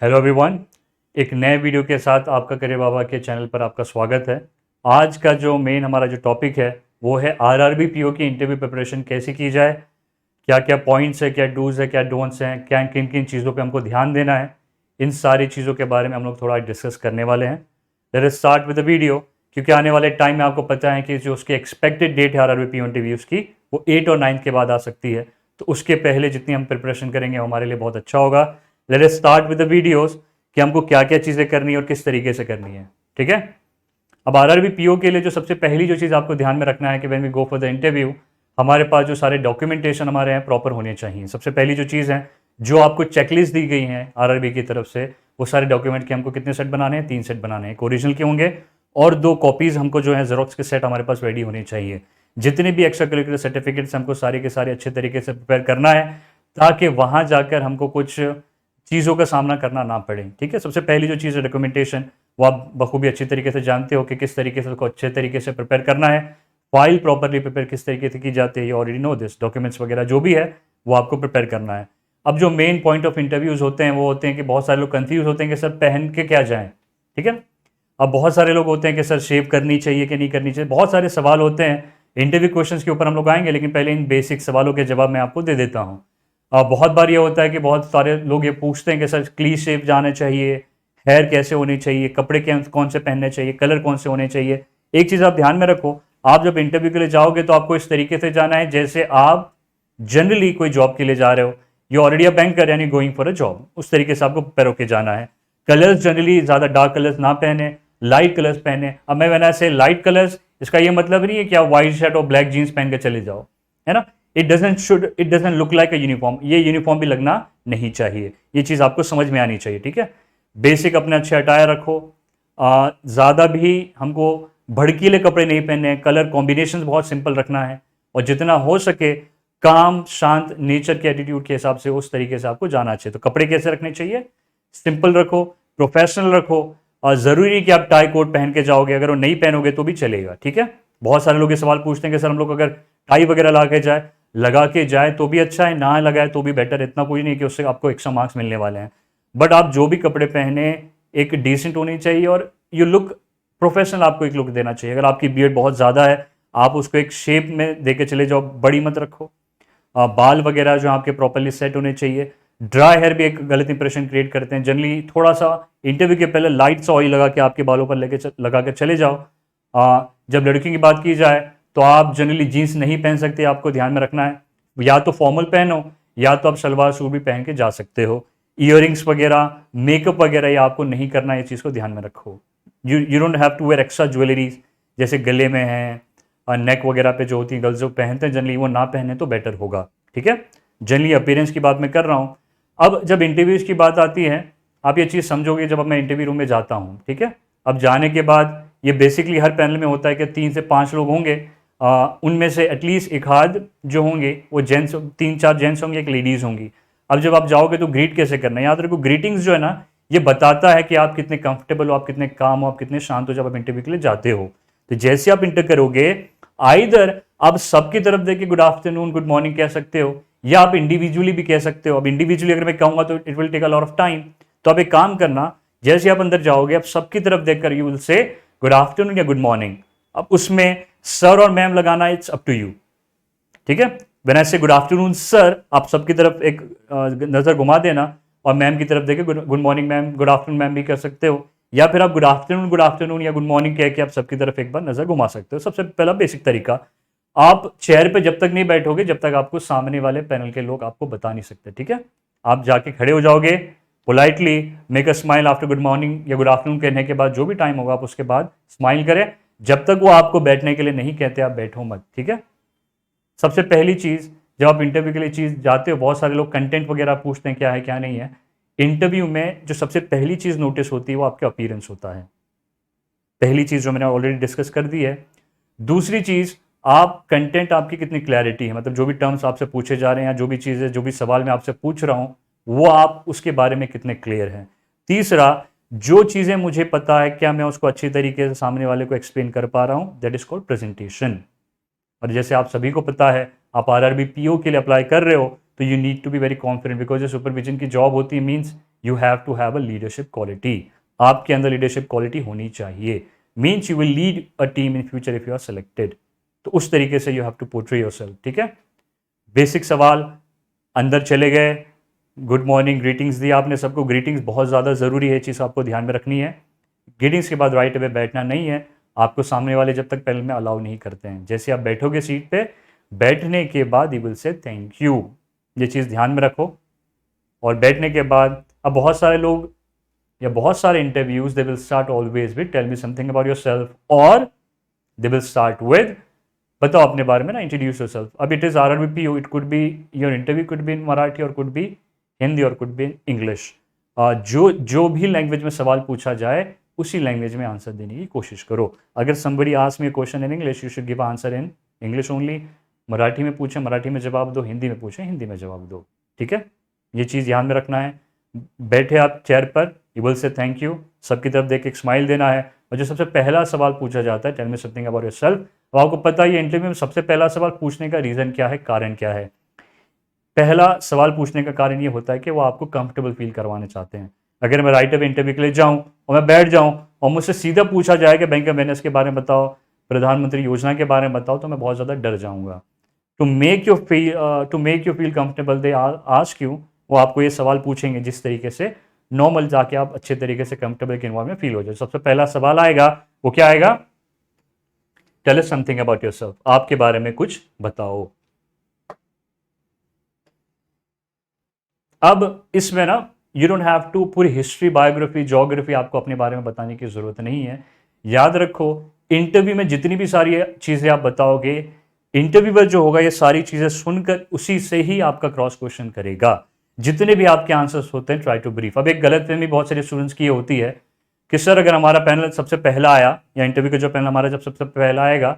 Hello everyone, एक नए video के साथ आपका करियर बाबा के चैनल पर आपका स्वागत है। आज का जो मेन हमारा जो टॉपिक है वो है आरआरबी पीओ की इंटरव्यू प्रिपरेशन कैसे की जाए, क्या क्या पॉइंट्स है, क्या डूज है, क्या डोंट्स हैं, क्या किन किन चीज़ों पे हमको ध्यान देना है। इन सारी चीज़ों के बारे में हम लोग थोड़ा डिस्कस करने वाले हैं। Let us start with the video, क्योंकि आने वाले टाइम में आपको पता है कि जो उसकी एक्सपेक्टेड डेट है आरआरबी पीओ इंटरव्यूज़ की वो 8 और 9 के बाद आ सकती है। तो उसके पहले जितनी हम प्रिपरेशन करेंगे वो हमारे लिए बहुत अच्छा होगा। Let us start with the videos कि हमको क्या क्या चीज़ें करनी है और किस तरीके से करनी है। ठीक है। अब आरआरबी पीओ के लिए जो सबसे पहली जो चीज़ आपको ध्यान में रखना है कि when we go for the interview, हमारे पास जो सारे डॉक्यूमेंटेशन हमारे यहाँ प्रॉपर होने चाहिए। सबसे पहली जो चीज़ है, जो आपको चेकलिस्ट दी गई है आरआरबी की तरफ से, वो सारे डॉक्यूमेंट के हमको कितने सेट बनाने हैं? 3 सेट बनाने हैं। एक ओरिजिनल के होंगे और 2 कॉपीज़ हमको जो है जेरोक्स के सेट हमारे पास रेडी होने चाहिए। जितने भी एक्स्ट्रा करिकुलर सर्टिफिकेट्स हमको सारे के सारे अच्छे तरीके से प्रिपेयर करना है, ताकि वहाँ जाकर हमको कुछ चीज़ों का सामना करना ना पड़े। ठीक है। सबसे पहली जो चीज़ है डॉक्यूमेंटेशन, वो आप बखूबी अच्छी तरीके से जानते हो कि किस तरीके से उसको अच्छे तरीके से प्रिपेयर करना है। फाइल प्रॉपरली प्रिपेयर किस तरीके से की जाती है, ऑलरेडी नो दिस। डॉक्यूमेंट्स वगैरह जो भी है वो आपको प्रिपेयर करना है। अब जो मेन पॉइंट ऑफ इंटरव्यूज होते हैं वो होते हैं कि बहुत सारे लोग कंफ्यूज होते हैं कि सर पहन के क्या जाएं। ठीक है। अब बहुत सारे लोग होते हैं कि सर शेव करनी चाहिए कि नहीं करनी चाहिए, बहुत सारे सवाल होते हैं। इंटरव्यू क्वेश्चंस के ऊपर हम लोग आएंगे, लेकिन पहले इन बेसिक सवालों के जवाब मैं आपको दे देता हूँ। बहुत बार ये होता है कि बहुत सारे लोग ये पूछते हैं कि सर क्लीन शेव जाना चाहिए, हेयर कैसे होनी चाहिए, कपड़े कौन से पहनने चाहिए, कलर कौन से होने चाहिए। एक चीज़ आप ध्यान में रखो, आप जब इंटरव्यू के लिए जाओगे तो आपको इस तरीके से जाना है जैसे आप जनरली कोई जॉब के लिए जा रहे हो। यू ऑलरेडी अ बैंकर यानी गोइंग फॉर अ जॉब, उस तरीके से आपको प्रिपेयर होकर जाना है। कलर्स जनरली ज़्यादा डार्क कलर्स ना पहने, लाइट कलर्स पहने। अब मैं वैना से लाइट कलर्स, इसका ये मतलब नहीं है कि आप व्हाइट शर्ट और ब्लैक जीन्स पहन के चले जाओ, है ना। It doesn't look like a uniform, ये यूनिफॉर्म भी लगना नहीं चाहिए। ये चीज़ आपको समझ में आनी चाहिए। ठीक है। बेसिक अपने अच्छे अटायर रखो। ज़्यादा भी हमको भड़कीले कपड़े नहीं पहनने हैं। कलर कॉम्बिनेशन बहुत सिंपल रखना है और जितना हो सके काम शांत नेचर के एटीट्यूड के हिसाब से उस तरीके से आपको जाना चाहिए। तो कपड़े कैसे रखने चाहिए? सिंपल रखो, प्रोफेशनल रखो। और ज़रूरी नहीं कि आप टाई कोट पहन के जाओगे, अगर वो नहीं पहनोगे तो भी चलेगा। ठीक है। बहुत सारे लोग ये सवाल पूछते हैं कि सर हम लोग अगर टाई वगैरह लगा के जाए तो भी अच्छा है, ना लगाए तो भी बेटर है। इतना कोई नहीं कि उससे आपको एक्स्ट्रा मार्क्स मिलने वाले हैं। बट आप जो भी कपड़े पहने एक डिसेंट होनी चाहिए और यू लुक प्रोफेशनल, आपको एक लुक देना चाहिए। अगर आपकी बियर्ड बहुत ज़्यादा है, आप उसको एक शेप में दे के चले जाओ, बड़ी मत रखो। बाल वगैरह जो आपके प्रॉपरली सेट होने चाहिए। ड्राई हेयर भी एक गलत इंप्रेशन क्रिएट करते हैं। जनरली थोड़ा सा इंटरव्यू के पहले लाइट सा ऑयल लगा के आपके बालों पर लगा के चले जाओ। जब लड़कियों की बात की जाए तो आप जनरली जीन्स नहीं पहन सकते, आपको ध्यान में रखना है। या तो फॉर्मल पहनो या तो आप सलवार सूट भी पहन के जा सकते हो। ईयरिंग्स वगैरह, मेकअप वगैरह ये आपको नहीं करना, ये चीज़ को ध्यान में रखो। You don't have to wear extra jewelleries, जैसे गले में है और नेक वगैरह पे जो होती है गर्ल्स जो पहनते हैं जनरली, वो ना पहने तो बेटर होगा। ठीक है। जनरली अपीयरेंस की बात मैं कर रहा हूँ। अब जब इंटरव्यूज़ की बात आती है, आप ये चीज़ समझोगे जब अब मैं इंटरव्यू रूम में जाता हूँ। ठीक है। अब जाने के बाद ये बेसिकली हर पैनल में होता है कि 3 से 5 लोग होंगे। उनमें से एटलीस्ट एक आध जो होंगे वो जेंट्स, 3-4 जेंट्स होंगे, एक लेडीज़ होंगी। अब जब आप जाओगे तो ग्रीट कैसे करना है? याद रखो, ग्रीटिंग्स जो है ना, ये बताता है कि आप कितने कंफर्टेबल हो, आप कितने काम हो, आप कितने शांत हो जब आप इंटरव्यू के लिए जाते हो। तो जैसे आप इंटर करोगे, आइदर आप सबकी तरफ देके गुड आफ्टरनून, गुड मॉर्निंग कह सकते हो, या आप इंडिविजुअली भी कह सकते हो। अब इंडिविजुअली अगर मैं कहूंगा तो it will take a lot of time. तो आप एक काम करना, जैसे आप अंदर जाओगे आप सबकी तरफ देखकर you will say good afternoon या गुड मॉर्निंग। अब उसमें सर और मैम लगाना इट्स अप टू यू। ठीक है। व्हेन आई से गुड आफ्टरनून सर, आप सबकी तरफ एक नजर घुमा देना और मैम की तरफ देके good morning ma'am, good afternoon ma'am भी कर सकते हो। या फिर आप गुड आफ्टरनून या गुड मॉर्निंग कह के आप सबकी तरफ एक बार नजर घुमा सकते हो। सबसे पहला बेसिक तरीका, आप चेयर पे जब तक नहीं बैठोगे जब तक आपको सामने वाले पैनल के लोग आपको बता नहीं सकते। ठीक है। आप जाके खड़े हो जाओगे, politely make a smile after good morning या गुड आफ्टरनून कहने के बाद जो भी टाइम होगा आप उसके बाद स्माइल करें। जब तक वो आपको बैठने के लिए नहीं कहते आप बैठो मत। ठीक है। सबसे पहली चीज़, जब आप इंटरव्यू के लिए चीज़ जाते हो, बहुत सारे लोग कंटेंट वगैरह पूछते हैं क्या है क्या नहीं है। इंटरव्यू में जो सबसे पहली चीज़ नोटिस होती है वो आपका अपीयरेंस होता है। पहली चीज़ जो मैंने ऑलरेडी डिस्कस कर दी है। दूसरी चीज़, आप कंटेंट आपकी कितनी क्लैरिटी है, मतलब जो भी टर्म्स आपसे पूछे जा रहे हैं, जो भी चीज़ें, जो भी सवाल मैं आपसे पूछ रहा हूँ, वो आप उसके बारे में कितने क्लियर हैं। तीसरा, जो चीज़ें मुझे पता है क्या मैं उसको अच्छी तरीके से सामने वाले को एक्सप्लेन कर पा रहा हूँ, दैट इज कॉल्ड प्रेजेंटेशन। और जैसे आप सभी को पता है, आप आरआरबी पीओ के लिए अप्लाई कर रहे हो तो you need to be very confident, because ये सुपरविजन की जॉब होती है। Means you have to have a leadership quality, आपके अंदर लीडरशिप क्वालिटी होनी चाहिए। Means you will lead a team in future if you are selected. तो उस तरीके से you have to portray yourself, ठीक है। बेसिक सवाल, अंदर चले गए, गुड मॉर्निंग, ग्रीटिंग्स दी आपने सबको, ग्रीटिंग्स बहुत ज़्यादा ज़रूरी है, चीज़ आपको ध्यान में रखनी है। ग्रीटिंग्स के बाद राइट अवे बैठना नहीं है, आपको सामने वाले जब तक पैनल में अलाउ नहीं करते हैं। जैसे आप बैठोगे सीट पे, बैठने के बाद you will say thank you, ये चीज़ ध्यान में रखो। और बैठने के बाद अब बहुत सारे लोग या बहुत सारे interviews they will start always with tell me something about yourself, और दे विल स्टार्ट विद बताओ अपने बारे में ना, इंट्रोड्यूस योरसेल्फ। अब it is RRBPO, it could be your interview could be in Marathi और कुड बी हिंदी और कुड बी इन इंग्लिश। जो भी लैंग्वेज में सवाल पूछा जाए उसी लैंग्वेज में आंसर देने की कोशिश करो। अगर somebody asks me a question in English, you should give answer in English only। Marathi में पूछे मराठी में जवाब दो, हिंदी में पूछे हिंदी में जवाब दो, ठीक है। ये चीज़ ध्यान में रखना है। बैठे आप चेयर पर, you will say thank you, सबकी तरफ देख के एक स्माइल देना है। और जो सबसे पहला सवाल पूछा जाता है, tell me something about yourself, अब आपको पता है इंटरव्यू में सबसे पहला सवाल पूछने का रीज़न क्या है, कारण क्या है। पहला सवाल पूछने का कारण ये होता है कि वो आपको कंफर्टेबल फील करवाना चाहते हैं। अगर मैं राइट अवे इंटरव्यू के लिए जाऊं और मैं बैठ जाऊं और मुझसे सीधा पूछा जाए कि बैंक ऑफ बैलेंस के बारे में बताओ, प्रधानमंत्री योजना के बारे में बताओ, तो मैं बहुत ज़्यादा डर जाऊंगा। To make you feel comfortable they ask you, वो आपको ये सवाल पूछेंगे जिस तरीके से नॉर्मल जाके आप अच्छे तरीके से कंफर्टेबल के इन्वॉल्व में फील हो जाए। सबसे पहला सवाल आएगा, वो क्या आएगा, tell us something about yourself, आपके बारे में कुछ बताओ। अब इसमें ना यू डोंट हैव टू पूरी हिस्ट्री, बायोग्राफी, ज्योग्राफी आपको अपने बारे में बताने की ज़रूरत नहीं है। याद रखो, इंटरव्यू में जितनी भी सारी चीज़ें आप बताओगे, इंटरव्यूअर जो होगा ये सारी चीज़ें सुनकर उसी से ही आपका क्रॉस क्वेश्चन करेगा। जितने भी आपके आंसर्स होते हैं, ट्राई टू ब्रीफ। अब एक गलतफहमी बहुत सारे स्टूडेंट्स की होती है कि सर अगर हमारा पैनल सबसे पहला आया, या इंटरव्यू का जो पैनल हमारा जब सबसे पहला आएगा,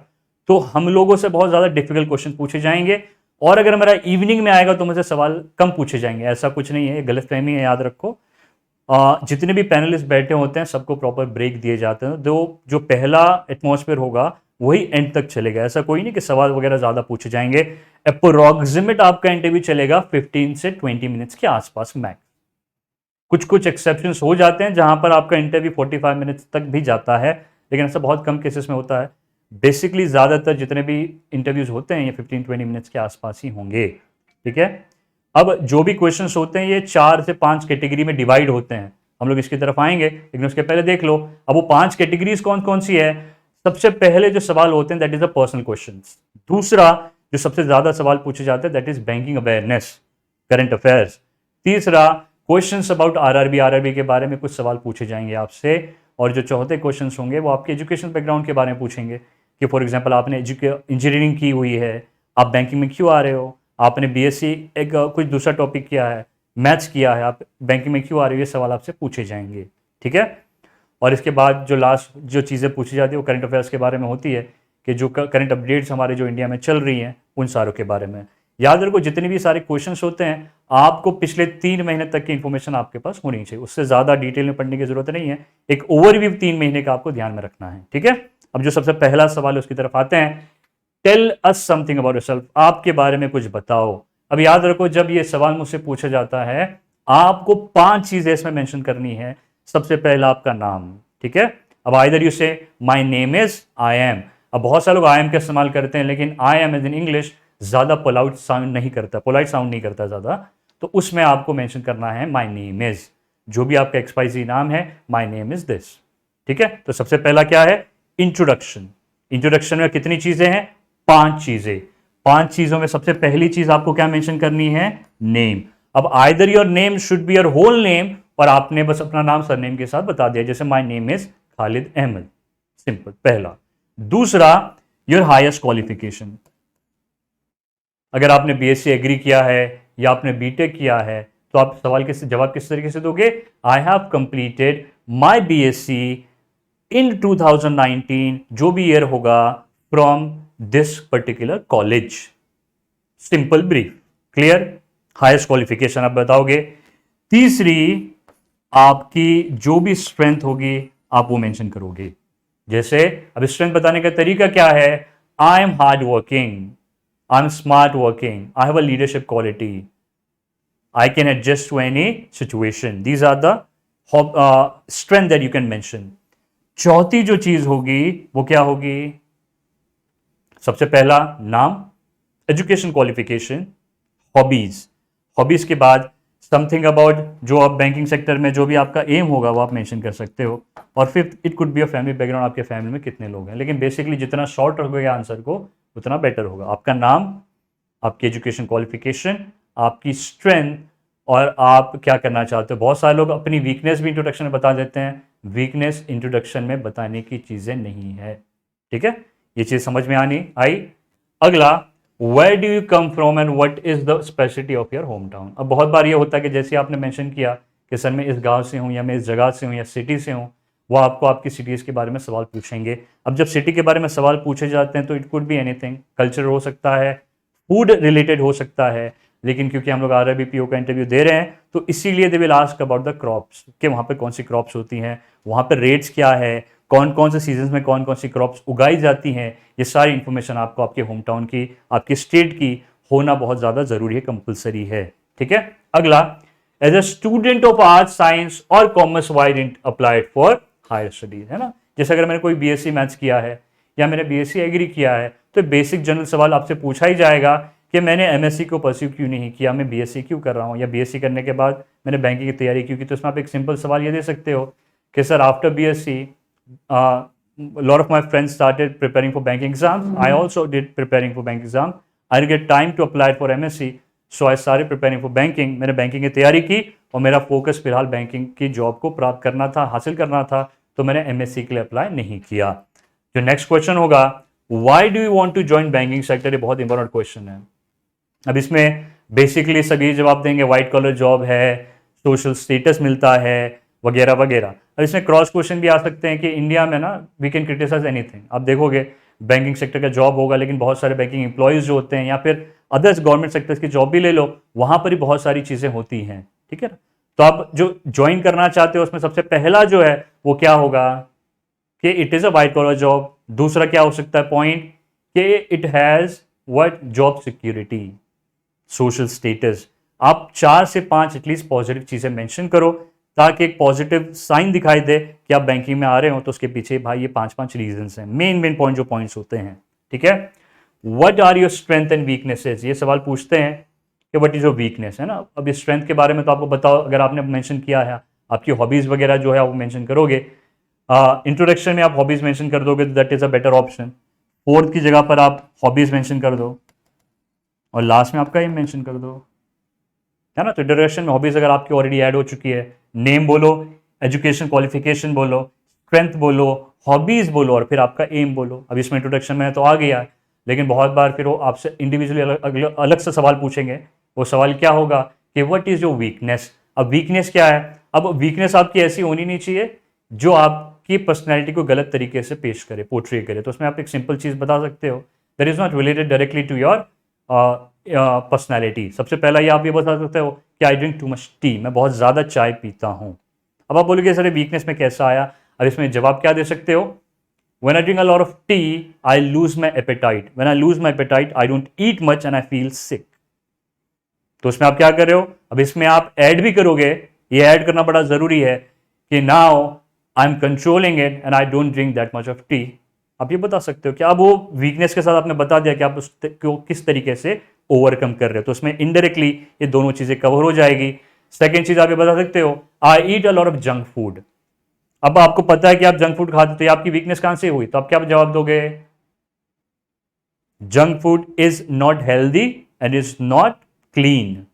तो हम लोगों से बहुत ज़्यादा डिफिकल्ट क्वेश्चन पूछे जाएंगे, और अगर मेरा इवनिंग में आएगा तो मुझे सवाल कम पूछे जाएंगे। ऐसा कुछ नहीं है, गलतफहमी है, याद रखो। जितने भी पैनलिस्ट बैठे होते हैं सबको प्रॉपर ब्रेक दिए जाते हैं। जो पहला एटमॉस्फेयर होगा वही एंड तक चलेगा। ऐसा कोई नहीं कि सवाल वगैरह ज़्यादा पूछे जाएंगे। अप्रोक्सीमेट आपका इंटरव्यू चलेगा 15 से 20 मिनट्स के आसपास मैक्स। कुछ कुछ एक्सेप्शंस हो जाते हैं जहां पर आपका इंटरव्यू 45 मिनट्स तक भी जाता है, लेकिन ऐसा बहुत कम केसेस में होता है। बेसिकली ज़्यादातर जितने भी इंटरव्यूज होते हैं ये 15-20 मिनट्स के आसपास ही होंगे, ठीक है। अब जो भी क्वेश्चंस होते हैं ये 4 से 5 कैटेगरी में डिवाइड होते हैं। हम लोग इसकी तरफ आएंगे, लेकिन उसके पहले देख लो अब वो 5 कैटेगरीज कौन कौन सी है। सबसे पहले जो सवाल होते हैं that is the personal questions. दूसरा जो सबसे ज्यादा सवाल पूछे जाते हैं that is banking awareness, current affairs. तीसरा क्वेश्चंस अबाउट आरआरबी के बारे में कुछ सवाल पूछे जाएंगे आपसे। और जो चौथे क्वेश्चंस होंगे वो आपके एजुकेशन बैकग्राउंड के बारे में पूछेंगे कि फॉर एग्जांपल आपने इंजीनियरिंग की हुई है, आप बैंकिंग में क्यों आ रहे हो, आपने बीएससी एक कुछ दूसरा टॉपिक किया है, मैथ्स किया है, आप बैंकिंग में क्यों आ रहे हो, ये सवाल आपसे पूछे जाएंगे, ठीक है। और इसके बाद जो लास्ट जो चीज़ें पूछी जाती है वो करंट अफेयर्स के बारे में होती है कि जो करंट अपडेट्स हमारे जो इंडिया में चल रही हैं उन सारों के बारे में। याद रखो जितने भी सारे क्वेश्चंस होते हैं आपको पिछले 3 महीने तक की इन्फॉर्मेशन आपके पास होनी चाहिए, उससे ज़्यादा डिटेल में पढ़ने की जरूरत नहीं है। एक ओवरव्यू 3 महीने का आपको ध्यान में रखना है, ठीक है। अब जो सबसे पहला सवाल है उसकी तरफ आते हैं, tell us something about yourself, आपके बारे में कुछ बताओ। अब याद रखो जब ये सवाल मुझसे पूछा जाता है आपको 5 चीजें इसमें मेंशन करनी है। सबसे पहला आपका नाम, ठीक है। अब आइदर यू से my name is I am. अब बहुत सारे लोग आई एम का इस्तेमाल करते हैं, लेकिन I am is in English ज्यादा पोलाइट साउंड नहीं करता ज्यादा, तो उसमें आपको मेंशन करना है माय नेम इज। जो भी आपका XYZ नाम है, माय नेम इज दिस, ठीक है। तो सबसे पहला क्या है, इंट्रोडक्शन। इंट्रोडक्शन में कितनी चीजें हैं, 5 चीजें। 5 चीजों में सबसे पहली चीज आपको क्या मेंशन करनी है, नेम। अब either your name should be your whole name, और आपने बस अपना नाम सरनेम के साथ बता दिया, जैसे my name is Khalid Ahmed, simple, पहला। दूसरा योर हाईएस्ट क्वालिफिकेशन। अगर आपने बीएससी एग्री किया है या आपने बीटेक किया है तो आप सवाल के जवाब किस तरीके से दोगे, I have completed my BSc in 2019, जो भी ईयर होगा, from this particular college. Simple, brief, clear. Highest qualification आप बताओगे। तीसरी आपकी जो भी स्ट्रेंथ होगी आप वो मेंशन करोगे। जैसे अब स्ट्रेंथ बताने का तरीका क्या है, I am hard working, I am smart working, I have a leadership quality, I can adjust to any situation, these are the strength that you can mention. चौथी जो चीज होगी वो क्या होगी? सबसे पहला नाम, एजुकेशन क्वालिफिकेशन, हॉबीज, हॉबीज के बाद समथिंग अबाउट जो आप बैंकिंग सेक्टर में जो भी आपका एम होगा वो आप मेंशन कर सकते हो। और fifth, it could be a family background, आपके फैमिली में कितने लोग हैं। लेकिन बेसिकली जितना शॉर्ट रखोगे आंसर को उतना बेटर होगा। आपका नाम, आपकी एजुकेशन क्वालिफिकेशन, आपकी स्ट्रेंथ, और आप क्या करना चाहते हो। बहुत सारे लोग अपनी वीकनेस भी इंट्रोडक्शन में बता देते हैं, वीकनेस इंट्रोडक्शन में बताने की चीजें नहीं है। ठीक है, ये चीज समझ में आनी आई। अगला, where do you come from and what is the speciality of your home town. अब बहुत बार ये होता है कि जैसे आपने मेंशन किया कि सर मैं इस गांव से हूं या मैं इस जगह से हूं या सिटी से हूं, वो आपको आपकी सिटीज़ के बारे में सवाल पूछेंगे। अब जब सिटी के बारे में सवाल पूछे जाते हैं तो it could be anything, culture हो सकता है, फूड रिलेटेड हो सकता है, लेकिन क्योंकि हम लोग RRBPO का इंटरव्यू दे रहे हैं तो इसीलिए they will ask about the crops, कि वहाँ पे कौन सी क्रॉप्स होती हैं, वहाँ पे रेट्स क्या है, कौन कौन से सीजन में कौन कौन सी क्रॉप्स उगाई जाती हैं। ये सारी इंफॉर्मेशन आपको आपके होम टाउन की, आपकी स्टेट की होना बहुत ज़्यादा ज़रूरी है, कंपलसरी है। ठीक है, अगला, as a student of art, science और commerce why didn't applied for higher studies, है ना। जैसे अगर मैंने कोई BSc मैथ्स किया है या मैंने BSc एग्री किया है तो बेसिक जनरल सवाल आपसे पूछा ही जाएगा कि मैंने MSc को परस्यू क्यों नहीं किया, मैं BSc क्यों कर रहा हूँ, या BSc करने के बाद मैंने बैंकिंग की तैयारी क्यों की। तो इसमें आप एक सिंपल सवाल ये दे सकते हो कि sir after BSc lot of my friends started preparing for banking exams. I also did preparing for banking exam. I didn't get time to apply for MSc, so I started preparing for banking. मैंने banking की तैयारी की और मेरा focus फिलहाल banking की job को प्राप्त करना था, हासिल करना था, तो मैंने MSc के लिए अप्लाई नहीं किया। जो नेक्स्ट क्वेश्चन होगा, why do you want to join banking sector, ये बहुत इंपॉर्टेंट क्वेश्चन है। अब इसमें बेसिकली सभी जवाब देंगे व्हाइट कॉलर जॉब है, सोशल स्टेटस मिलता है, वगैरह वगैरह। अब इसमें क्रॉस क्वेश्चन भी आ सकते हैं कि इंडिया में ना वी कैन क्रिटिसाइज एनीथिंग। आप देखोगे बैंकिंग सेक्टर का जॉब होगा लेकिन बहुत सारे बैंकिंग एम्प्लॉयज़ जो होते हैं या फिर अदर्स गवर्नमेंट सेक्टर्स की जॉब भी ले लो, वहाँ पर ही बहुत सारी चीज़ें होती हैं। ठीक है ना, तो आप जो ज्वाइन करना चाहते हो उसमें सबसे पहला जो है वो क्या होगा कि it is a white collar job. दूसरा क्या हो सकता है पॉइंट कि it has what, job security, social status. आप 4 से 5 एटलीस्ट पॉजिटिव चीज़ें मेंशन करो ताकि एक पॉजिटिव साइन दिखाई दे कि आप बैंकिंग में आ रहे हो, तो उसके पीछे भाई ये 5 रीजंस हैं, मेन पॉइंट जो पॉइंट्स होते हैं। ठीक है, what are your strength and weaknesses, ये सवाल पूछते हैं कि व्हाट इज योर वीकनेस, है ना। अब इस स्ट्रेंथ के बारे में तो आपको बताओ, अगर आपने मेंशन किया है आपकी हॉबीज वगैरह जो है वो मेंशन करोगे। इंट्रोडक्शन में आप हॉबीज मेंशन कर दोगे तो that is a better option. Fourth की जगह पर आप हॉबीज मेंशन कर दो और लास्ट में आपका एम मेंशन कर दो, है ना। तो इंट्रोडक्शन में हॉबीज अगर आपकी ऑलरेडी ऐड हो चुकी है, नेम बोलो, एजुकेशन क्वालिफिकेशन बोलो, स्ट्रेंथ बोलो, हॉबीज बोलो और फिर आपका एम बोलो। अब इसमें इंट्रोडक्शन में तो आ गया, लेकिन बहुत बार फिर वो आपसे इंडिविजुअली अलग से सवाल पूछेंगे। वो सवाल क्या होगा कि व्हाट इज योर वीकनेस। अब वीकनेस क्या है, अब वीकनेस आपकी ऐसी होनी नहीं चाहिए जो आपकी पर्सनैलिटी को गलत तरीके से पेश करे, पोर्ट्रे करे। तो उसमें आप एक सिंपल चीज़ बता सकते हो, that is not related directly to your personality. सबसे पहला ये आप ये बता सकते हो कि I drink too much tea, मैं बहुत ज़्यादा चाय पीता हूँ। अब आप बोलोगे सर वीकनेस में कैसा आया, अब इसमें जवाब क्या दे सकते हो, when I drink a lot of tea I lose my appetite, when I lose my appetite I don't eat much and I feel sick. तो उसमें आप क्या कर रहे हो, अब इसमें आप ऐड भी करोगे, ये ऐड करना बड़ा ज़रूरी है कि now I am controlling it and I don't drink that much of T. आप ये बता सकते हो कि अब वो वीकनेस के साथ आपने बता दिया कि आप उसको किस तरीके से ओवरकम कर रहे हो, तो उसमें इनडायरेक्टली ये दोनों चीजें कवर हो जाएगी। सेकेंड चीज आप ये बता सकते हो, I eat a lot of junk food. अब आपको पता है कि आप जंक फूड खाते, तो ये आपकी वीकनेस कहां से हुई, तो आप क्या जवाब दोगे, junk food is not healthy and is not clean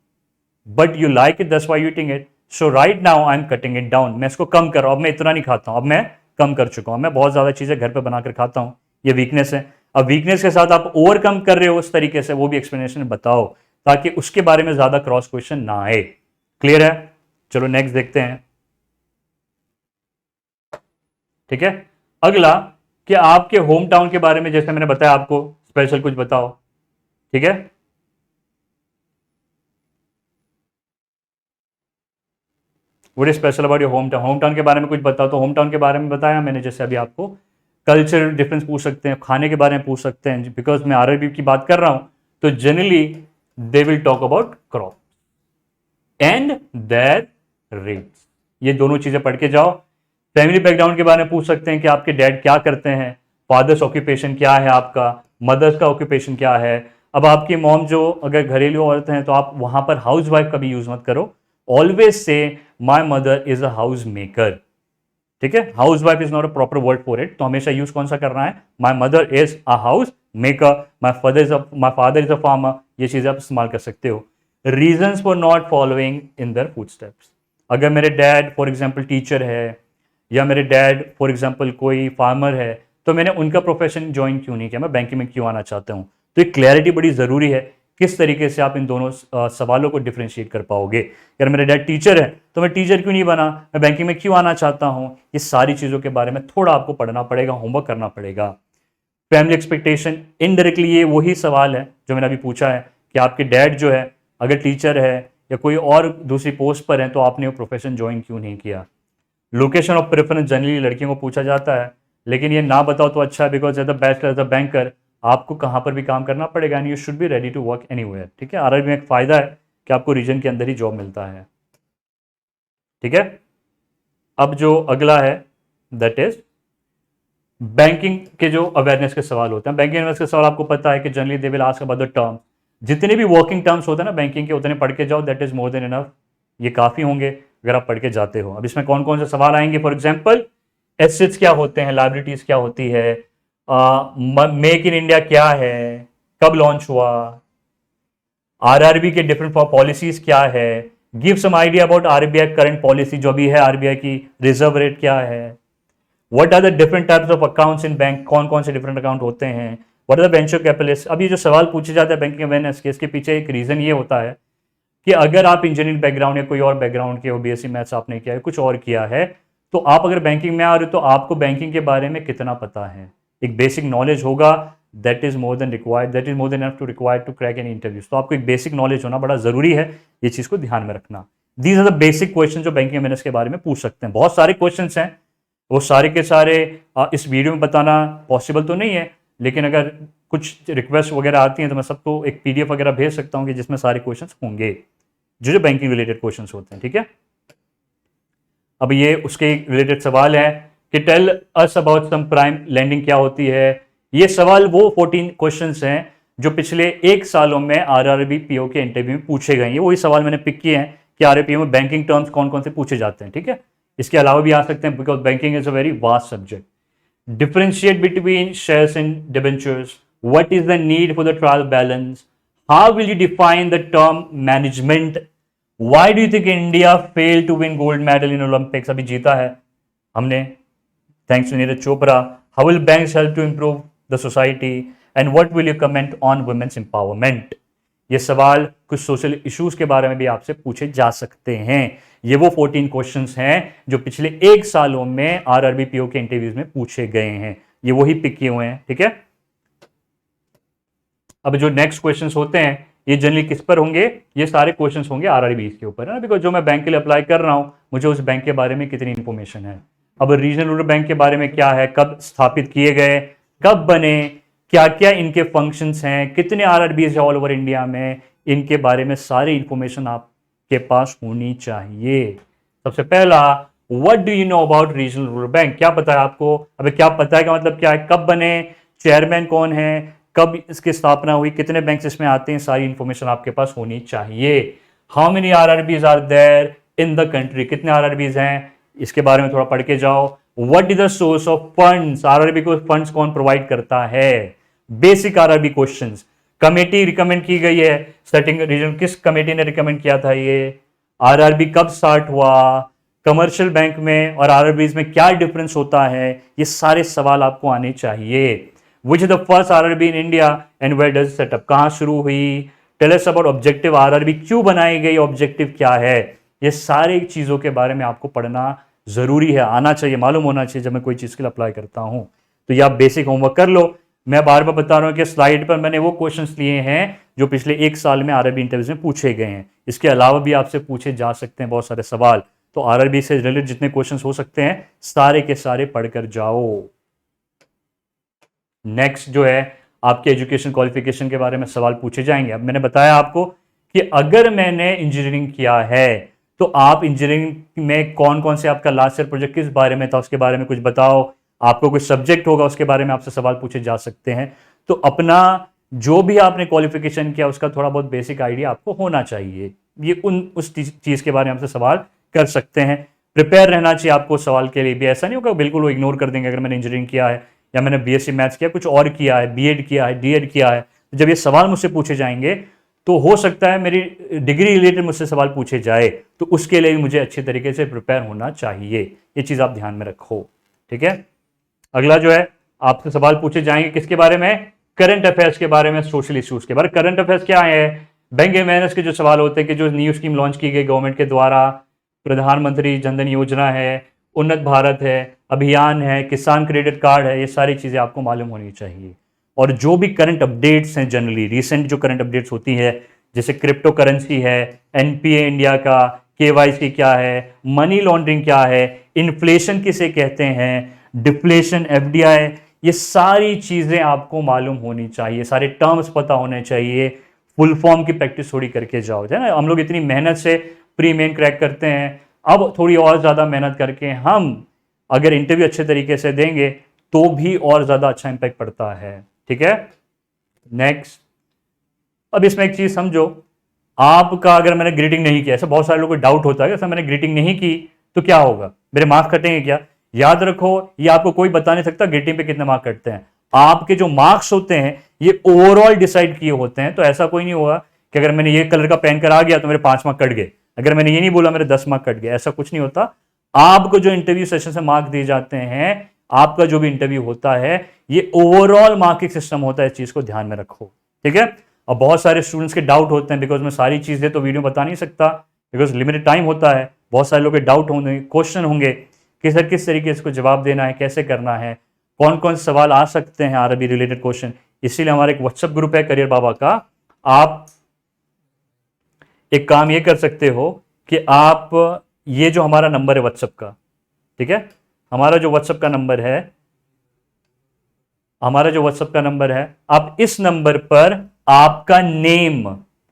but you like it, that's why you eating it, so right now I am cutting it down. मैं इसको कम कर रहा हूं, अब मैं इतना नहीं खाता हूं, अब मैं कम कर चुका हूं, मैं बहुत ज्यादा चीजें घर पे बनाकर खाता हूं, ये वीकनेस है। अब वीकनेस के साथ आप ओवरकम कर रहे हो उस तरीके से, वो भी एक्सप्लेनेशन बताओ ताकि उसके बारे में ज्यादा क्रॉस क्वेश्चन ना आए। क्लियर है, चलो नेक्स्ट देखते हैं। ठीक है, अगला कि आपके होम टाउन के बारे में, जैसे मैंने बताया आपको स्पेशल कुछ बताओ। ठीक है, what is special about your home town, home town के बारे में कुछ बताओ। तो होम टाउन के बारे में बताया मैंने, जैसे अभी आपको कल्चर डिफरेंस पूछ सकते हैं, खाने के बारे में पूछ सकते हैं, बिकॉज मैं RRB की बात कर रहा हूं तो generally they will talk about crop, and their rates. ये दोनों चीजें पढ़ के जाओ। फैमिली बैकग्राउंड के बारे में पूछ सकते हैं कि आपके डैड क्या करते हैं, फादर्स ऑक्यूपेशन क्या है आपका, मदर्स का ऑक्यूपेशन क्या है। अब आपकी मॉम जो अगर घरेलू औरत हैं तो आप वहां पर हाउस वाइफ का भी यूज मत करो, always say my mother is a house maker. ठीक है, house wife is not a proper word for it, तो हमेशा यूज कौन सा करना है, my mother is a house maker, my father is a farmer, ये चीजें आप इस्तेमाल कर सकते हो। Reasons for not following in their footsteps, अगर मेरे डैड फॉर एग्जाम्पल टीचर है या मेरे डैड फॉर एग्जाम्पल कोई फार्मर है, तो मैंने उनका प्रोफेशन ज्वाइन क्यों नहीं किया, मैं बैंकिंग में क्यों आना चाहता हूँ। तो ये क्लैरिटी बड़ी ज़रूरी है, किस तरीके से आप इन दोनों सवालों को डिफ्रेंशिएट कर पाओगे। अगर मेरे डैड टीचर है तो मैं टीचर क्यों नहीं बना, मैं बैंकिंग में क्यों आना चाहता हूँ, ये सारी चीज़ों के बारे में थोड़ा आपको पढ़ना पड़ेगा, होमवर्क करना पड़ेगा। फैमिली एक्सपेक्टेशन, इनडायरेक्टली ये वही सवाल है जो मैंने अभी पूछा है कि आपके डैड जो है अगर टीचर है या कोई और दूसरी पोस्ट पर है तो आपने वो प्रोफेशन ज्वाइन क्यों नहीं किया। लोकेशन ऑफ प्रेफरेंस जनरली लड़कियों को पूछा जाता है, लेकिन ये ना बताओ तो अच्छा है, because as a bachelor as a banker आपको कहाँ पर भी काम करना पड़ेगा and you should be ready to work anywhere. ठीक है, आरआरबी में एक फायदा है कि आपको रीजन के अंदर ही जॉब मिलता है। ठीक है, अब जो अगला है दैट इज बैंकिंग के जो अवेयरनेस के सवाल होते हैं। बैंकिंग अवेयरनेस के सवाल आपको पता है कि generally they will ask about the term, जितने भी वर्किंग टर्म्स होते हैं ना बैंकिंग के, उतने पढ़ के जाओ, that is more than enough, ये काफी होंगे अगर आप पढ़ के जाते हो। अब इसमें कौन कौन से सवाल आएंगे, फॉर एग्जाम्पल एसेट्स क्या होते हैं, लाइबिलिटीज क्या होती है, मेक इन इंडिया क्या है, कब लॉन्च हुआ, आरआरबी के डिफरेंट पॉलिसीज क्या है, give some idea about RBI current policy, जो भी है आरबीआई की रिजर्व रेट क्या है, what are the different types of accounts in bank, कौन कौन से डिफरेंट अकाउंट होते हैं, what are the venture capitalist. अब ये जो सवाल पूछे जाते हैं बैंकिंग अवेयरनेस के, इसके पीछे एक रीजन ये होता है कि अगर आप इंजीनियरिंग बैकग्राउंड या कोई और बैकग्राउंड के हो, बीएससी मैथ्स आपने किया है, कुछ और किया है, तो आप अगर बैंकिंग में आ रहे हो तो आपको बैंकिंग के बारे में कितना पता है, एक बेसिक नॉलेज होगा, that is more than required, that is more than enough to required to crack an interviews. तो आपको एक बेसिक नॉलेज होना बड़ा जरूरी है, ये चीज को ध्यान में रखना। These are the basic question जो बैंकिंग अवेयरनेस के बारे में पूछ सकते हैं। बहुत सारे क्वेश्चन हैं, वो सारे के सारे इस वीडियो में बताना पॉसिबल तो नहीं है, लेकिन अगर कुछ रिक्वेस्ट वगैरह आती हैं तो मैं सबको एक पीडीएफ वगैरह भेज सकता हूँ कि जिसमें सारे क्वेश्चन होंगे जो जो बैंकिंग रिलेटेड क्वेश्चंस होते हैं। ठीक है, अब ये उसके रिलेटेड सवाल है कि tell us about some prime lending क्या होती है। ये सवाल वो 14 क्वेश्चंस हैं जो पिछले 1 सालों में आरआरबी पीओ के इंटरव्यू में पूछे गए हैं। ये वही सवाल मैंने पिक किए हैं कि आरआरबी में बैंकिंग टर्म्स कौन कौन से पूछे जाते हैं। ठीक है, इसके अलावा भी आ सकते हैं because banking is a very vast subject. Differentiate between shares and debentures, what is the need for the trial balance, how will you define the term management, why do you think India fail to win gold medal in Olympics, अभी जीता है हमने thanks to Neeraj Chopra, how will banks help to improve the society and what will you comment on women's empowerment. ये सवाल कुछ social issues के बारे में भी आपसे पूछे जा सकते हैं। ये वो 14 क्वेश्चंस हैं जो पिछले 1 सालों में आरआरबी पीओ के इंटरव्यूज में पूछे गए हैं, ये वही पिक किए हुए हैं। ठीक है, अब जो नेक्स्ट क्वेश्चंस होते हैं ये जनरली किस पर होंगे, ये सारे क्वेश्चंस होंगे आरआरबी के ऊपर, है ना, बिकॉज जो मैं बैंक के लिए अप्लाई कर रहा हूं मुझे उस बैंक के बारे में कितनी इंफॉर्मेशन है। अब रीजनल रूरल बैंक के बारे में क्या है, कब स्थापित किए गए, कब बने, क्या क्या इनके फंक्शंस हैं, कितने आरआरबीज है ऑल ओवर इंडिया में, इनके बारे में सारी इंफॉर्मेशन आपके पास होनी चाहिए। सबसे पहला, what do you know about regional rural bank, क्या पता है आपको। अबे क्या पता है का मतलब क्या है, कब बने, चेयरमैन कौन है, कब इसकी स्थापना हुई, कितने बैंक इसमें आते हैं, सारी इंफॉर्मेशन आपके पास होनी चाहिए। How many RRBs are there in the country, कितने आरआरबीज हैं, इसके बारे में थोड़ा पढ़ के जाओ। What is the source of funds, RRB को फंड्स कौन प्रोवाइड करता है, basic RRB questions. Committee recommend की गई है, सेटिंग रीजन किस कमेटी ने रिकमेंड किया था, ये आरआरबी कब स्टार्ट हुआ, कमर्शियल बैंक में और आरआरबीज में क्या डिफरेंस होता है, ये सारे सवाल आपको आने चाहिए। Which is the first RRB in India and where does setup, कहां शुरू हुई, tell us about objective, RRB क्यों बनाई गई, ऑब्जेक्टिव क्या है, ये सारी चीजों के बारे में आपको पढ़ना जरूरी है, आना चाहिए, मालूम होना चाहिए जब मैं कोई चीज के लिए अप्लाई करता हूं। तो ये आप बेसिक होमवर्क कर लो। मैं बार बार बता रहा हूं कि स्लाइड पर मैंने वो क्वेश्चंस लिए हैं जो पिछले 1 साल में आरआरबी इंटरव्यूज में पूछे गए हैं। इसके अलावा भी आपसे पूछे जा सकते हैं बहुत सारे सवाल, तो आरआरबी से रिलेटेड जितने क्वेश्चंस हो सकते हैं सारे के सारे पढ़कर जाओ। नेक्स्ट जो है आपके एजुकेशन क्वालिफिकेशन के बारे में सवाल पूछे जाएंगे। अब मैंने बताया आपको कि अगर मैंने इंजीनियरिंग किया है तो आप इंजीनियरिंग में कौन कौन से आपका लास्ट ईयर प्रोजेक्ट किस बारे में था, उसके बारे में कुछ बताओ। आपको कुछ सब्जेक्ट होगा उसके बारे में आपसे सवाल पूछे जा सकते हैं। तो अपना जो भी आपने क्वालिफिकेशन किया उसका थोड़ा बहुत बेसिक आइडिया आपको होना चाहिए। ये उस चीज के बारे में आपसे सवाल कर सकते हैं। प्रिपेयर रहना चाहिए आपको सवाल के लिए भी। ऐसा नहीं होगा बिल्कुल वो इग्नोर कर देंगे। अगर मैंने इंजीनियरिंग किया है या मैंने बीएससी मैथ्स किया, कुछ और किया है, बीएड किया है, डीएड किया है, जब ये सवाल मुझसे पूछे जाएंगे तो हो सकता है मेरी डिग्री रिलेटेड मुझसे सवाल पूछे जाए, तो उसके लिए मुझे अच्छे तरीके से प्रिपेयर होना चाहिए। ये चीज आप ध्यान में रखो, ठीक है। अगला जो है आपसे सवाल पूछे जाएंगे किसके बारे में, करंट अफेयर्स के बारे में, सोशल इश्यूज के बारे में। करंट अफेयर्स क्या है, बैंक अवेयरनेस के जो सवाल होते हैं कि जो न्यू स्कीम लॉन्च की गई गवर्नमेंट के द्वारा, प्रधानमंत्री जनधन योजना है, उन्नत भारत है, अभियान है, किसान क्रेडिट कार्ड है, ये सारी चीजें आपको मालूम होनी चाहिए। और जो भी करंट अपडेट्स हैं, जनरली रिसेंट जो करंट अपडेट्स होती है, जैसे क्रिप्टो करेंसी है, एनपीए इंडिया का, केवाईसी क्या है, मनी लॉन्ड्रिंग क्या है, इन्फ्लेशन किसे कहते हैं, डिफ्लेशन, एफडीआई, ये सारी चीजें आपको मालूम होनी चाहिए। सारे टर्म्स पता होने चाहिए। फुल फॉर्म की प्रैक्टिस थोड़ी करके जाओ, है ना। हम लोग इतनी मेहनत से प्री मेन क्रैक करते हैं, अब थोड़ी और ज्यादा मेहनत करके हम अगर इंटरव्यू अच्छे तरीके से देंगे तो भी और ज्यादा अच्छा इंपैक्ट पड़ता है, ठीक है। नेक्स्ट, अब इसमें एक चीज समझो, आपका अगर मैंने ग्रीटिंग नहीं किया, ऐसा बहुत सारे लोगों को डाउट होता है कि मैंने ग्रीटिंग नहीं की तो क्या होगा, मेरे मार्क्स कटेंगे क्या। याद रखो, ये आपको कोई बता नहीं सकता ग्रीटिंग पे कितने मार्क्स कटते हैं। आपके जो मार्क्स होते हैं ये ओवरऑल डिसाइड किए होते हैं। तो ऐसा कोई नहीं होगा कि अगर मैंने ये कलर का पेन कर आ गया तो मेरे 5 मार्क्स कट गए, अगर मैंने ये नहीं बोला मेरे 10 मार्क्स कट गए, ऐसा कुछ नहीं होता। आपको जो इंटरव्यू सेशन से मार्क्स दिए जाते हैं, आपका जो भी इंटरव्यू होता है, ये ओवरऑल मार्किंग सिस्टम होता है। इस चीज को ध्यान में रखो, ठीक है। अब बहुत सारे स्टूडेंट्स के डाउट होते हैं, बिकॉज मैं सारी चीजें तो वीडियो बता नहीं सकता, बिकॉज लिमिटेड टाइम होता है। बहुत सारे लोगों के डाउट होंगे, क्वेश्चन होंगे कि सर किस तरीके से इसको जवाब देना है, कैसे करना है, कौन कौन से सवाल आ सकते हैं आरबी रिलेटेड क्वेश्चन। इसीलिए हमारा एक व्हाट्सएप ग्रुप है करियर बाबा का। आप एक काम ये कर सकते हो कि आप ये जो हमारा नंबर है व्हाट्सएप का, ठीक है, हमारा जो व्हाट्सएप का नंबर है, आप इस नंबर पर आपका नेम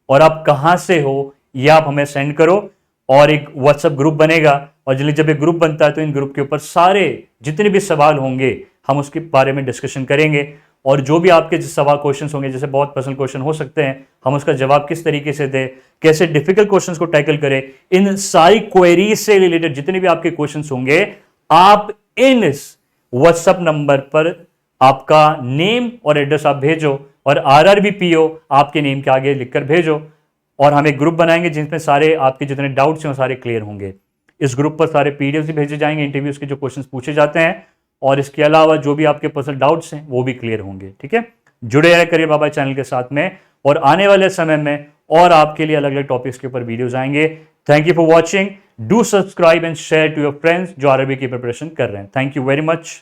और आप कहां से हो ये आप हमें सेंड करो, और एक व्हाट्सएप ग्रुप बनेगा। और जब एक ग्रुप बनता है तो इन ग्रुप के ऊपर सारे जितने भी सवाल होंगे हम उसके बारे में डिस्कशन करेंगे। और जो भी आपके सवाल क्वेश्चन होंगे, जैसे बहुत पर्सनल क्वेश्चन हो सकते हैं, हम उसका जवाब किस तरीके से दें, कैसे डिफिकल्ट क्वेश्चंस को टैकल करें, इन सारी क्वेरीज से रिलेटेड जितने भी आपके क्वेश्चंस होंगे, आप इन व्हाट्सएप नंबर पर आपका नेम और एड्रेस आप भेजो, और आरआरबी पीओ आपके नेम के आगे लिखकर भेजो, और हम एक ग्रुप बनाएंगे जिसमें सारे आपके जितने डाउट्स हैं वो सारे क्लियर होंगे। इस ग्रुप पर सारे पीडीएफ भी भेजे जाएंगे, इंटरव्यूज के जो क्वेश्चंस पूछे जाते हैं, और इसके अलावा जो भी आपके पर्सनल डाउट्स हैं वो भी क्लियर होंगे, ठीक है। जुड़े रहे करियर बाबा चैनल के साथ में, और आने वाले समय में और आपके लिए अलग अलग टॉपिक्स के ऊपर वीडियोज आएंगे। Thank you for watching, do subscribe and share to your friends जो आरबी की प्रिपरेशन कर रहे हैं। Thank you very much.